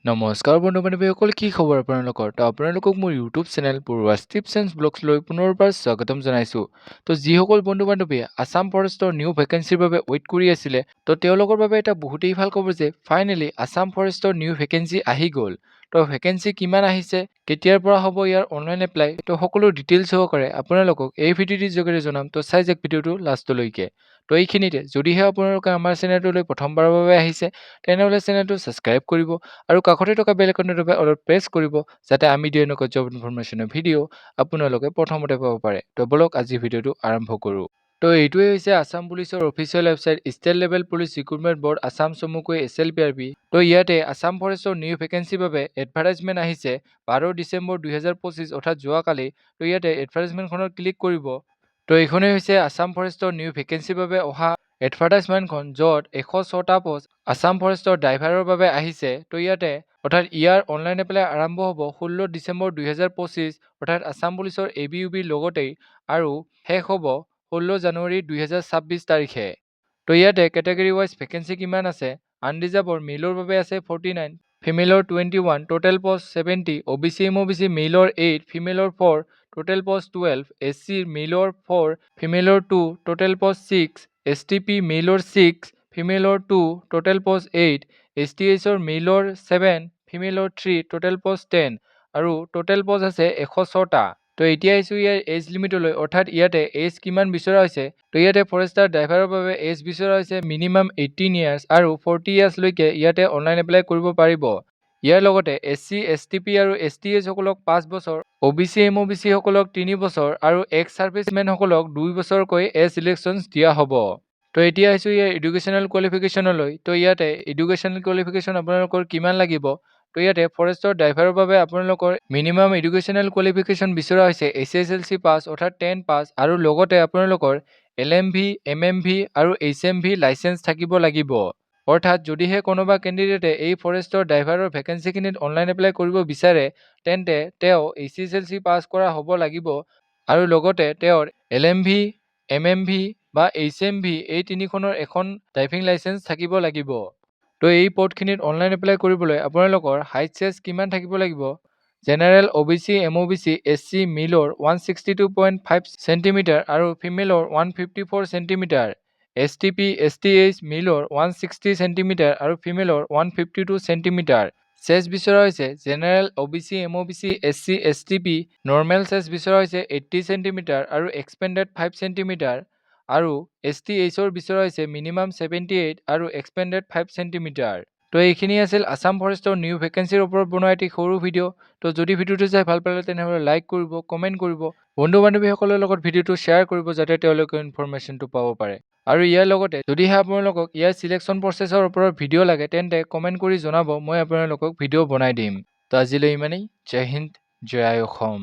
নমস্কাৰ বন্ধু-বান্ধৱীসকল, কি খবৰ আপোনালোকৰ? তো আপোনালোকক মোৰ ইউটিউব চেনেল পূৰ্বাছ টিপছ এণ্ড ব্লগছলৈ পুনৰবাৰ স্বাগতম জনাইছোঁ। তো যিসকল বন্ধু-বান্ধৱীয়ে আছাম ফৰেষ্টৰ নিউ ভেকেঞ্চিৰ বাবে ৱেইট কৰি আছিলে, তো তেওঁলোকৰ বাবে এটা বহুতেই ভাল খবৰ যে ফাইনেলি আছাম ফৰেষ্টৰ নিউ ভেকেঞ্চি আহি গ'ল। তো ভেকেঞ্চি কিমান আহিছে, কেতিয়াৰ পৰা হ'ব ইয়াৰ অনলাইন এপ্লাই, তো সকলো ডিটেইলছ সহকাৰে আপোনালোকক এই ভিডিঅ'টিৰ যোগেৰে জনাম। তো চাই যাওক ভিডিঅ'টো লাষ্টলৈকে। তো এইখিনিতে যদিহে আপোনালোকে আমাৰ চেনেলটোলৈ প্ৰথমবাৰৰ বাবে আহিছে, তেনেহ'লে চেনেলটো ছাবস্ক্ৰাইব কৰিব আৰু কাষতে থকা বেল আইকনটোৰ বাবে অলপ প্ৰেছ কৰিব, যাতে আমি দিয়া এনেকুৱা জব ইনফৰমেশ্যনৰ ভিডিঅ' আপোনালোকে প্ৰথমতে পাব পাৰে। তো বলক আজি ভিডিঅ'টো আৰম্ভ কৰোঁ। তো এইটোৱে হৈছে আছাম পুলিচৰ official website state level police recruitment board Assam চমুকৈ SLPRB। তো ইয়াতে আছাম ফৰেষ্টৰ নিউ ভেকেঞ্চিৰ বাবে এডভাৰটাইজমেণ্ট আহিছে 12 ডিচেম্বৰ 2025 অৰ্থাৎ যোৱাকালি। তো ইয়াতে এডভাৰটাইজমেণ্টখনত ক্লিক কৰিব। তো এইখনেই হৈছে আছাম ফৰেষ্টৰ নিউ ভেকেঞ্চিৰ বাবে অহা এডভাৰটাইজমেণ্টখন, য'ত 106টা পোষ্ট আছাম ফৰেষ্টৰ ড্ৰাইভাৰৰ বাবে আহিছে। তো ইয়াতে অৰ্থাৎ ইয়াৰ অনলাইন এপ্লাই আৰম্ভ হ'ব 16 ডিচেম্বৰ 2025 অৰ্থাৎ আছাম পুলিচৰ ABUBৰ লগতেই, আৰু শেষ হ'ব 16 জানুৱাৰী 2026 তাৰিখে। তো ইয়াতে কেটেগৰী ৱাইজ ভেকেঞ্চি কিমান আছে, আনৰিজাৰ্ভৰ মেইলৰ বাবে আছে 49, ফিমেলৰ 21, total post 70, OBC MOBC মেইলৰ 8, ফিমেলৰ 4, total post 12, SC মেইলৰ 4, ফিমেলৰ 2, total post 6, STP মেইলৰ 6, ফিমেলৰ 2, total post 8, STHৰ মেইলৰ 7, ফিমেলৰ 3, total post 10, আৰু টোটেল পোষ্ট আছে 106টা। তো এতিয়া আহিছোঁ ইয়াৰ এজ লিমিটলৈ, অৰ্থাৎ ইয়াতে এজ কিমান বিচৰা হৈছে। তো ইয়াতে ফৰেষ্টাৰ ড্ৰাইভাৰৰ বাবে এজ বিচৰা হৈছে মিনিমাম 18 ইয়াৰ্ছ আৰু 40 ইয়াৰ্ছলৈকে ইয়াতে অনলাইন এপ্লাই কৰিব পাৰিব। ইয়াৰ লগতে SC STP আৰু STH সকলক 5 বছৰ, OBC MOBC সকলক 3 বছৰ আৰু এক্স ছাৰ্ভিচমেনসকলক 2 বছৰকৈ এজ ইলেকশ্যনছ দিয়া হ'ব। তো এতিয়া আহিছোঁ ইয়াৰ এডুকেশ্যনেল কোৱালিফিকেশ্যনলৈ। তো ইয়াতে এডুকেশ্যনেল কোৱালিফিকেশ্যন আপোনালোকৰ কিমান লাগিব। তো ইয়াতে ফৰেষ্টৰ ড্ৰাইভাৰৰ বাবে আপোনালোকৰ মিনিমাম এডুকেশ্যনেল কোৱালিফিকেশ্যন বিচৰা হৈছে SSLC পাছ অৰ্থাৎ 10 পাছ, আৰু লগতে আপোনালোকৰ LMV MMV আৰু HMV লাইচেঞ্চ থাকিব লাগিব। অৰ্থাৎ যদিহে কোনোবা কেণ্ডিডেটে এই ফৰেষ্টৰ ড্ৰাইভাৰৰ ভেকেঞ্চিখিনিত অনলাইন এপ্লাই কৰিব বিচাৰে, তেন্তে তেওঁ SSLC পাছ কৰা হ'ব লাগিব, আৰু লগতে তেওঁৰ LMV MMV বা HMV এই তিনিখনৰ এখন ড্ৰাইভিং লাইচেঞ্চ থাকিব লাগিব। তো এই পদখিনিত অনলাইন এপ্লাই কৰিবলৈ আপোনালোকৰ হাইট চেজ কিমান থাকিব লাগিব। General OBC MOBC SC মেইলৰ 162.5 centimetre আৰু ফিমেলৰ 154 চেণ্টিমিটাৰ, STP STH মেইলৰ 160 চেণ্টিমিটাৰ আৰু ফিমেলৰ 152 চেণ্টিমিটাৰ। চেজ বিচৰা হৈছে general OBC MOBC SC STP normal চেজ বিচৰা হৈছে 80 চেণ্টিমিটাৰ আৰু এক্সপেণ্ডেড 5 চেণ্টিমিটাৰ, আৰু STHৰ বিচৰা হৈছে মিনিমাম 78 আৰু এক্সপেণ্ডেড 5 চেণ্টিমিটাৰ। তো এইখিনি আছিল আছাম ফৰেষ্টৰ নিউ ভেকেঞ্চিৰ ওপৰত বনোৱা এটি সৰু ভিডিঅ'। তো যদি ভিডিঅ'টো চাই ভাল পালে তেনেহ'লে লাইক কৰিব, কমেণ্ট কৰিব, বন্ধু বান্ধৱীসকলৰ লগত ভিডিঅ'টো শ্বেয়াৰ কৰিব, যাতে তেওঁলোকে ইনফৰমেশ্যনটো পাব পাৰে। আৰু ইয়াৰ লগতে যদিহে আপোনালোকক ইয়াৰ চিলেকশ্যন প্ৰচেছৰ ওপৰত ভিডিঅ' লাগে, তেন্তে কমেণ্ট কৰি জনাব, মই আপোনালোকক ভিডিঅ' বনাই দিম। তো আজিলৈ ইমানেই। জয় হিন্দ, জয় অসম।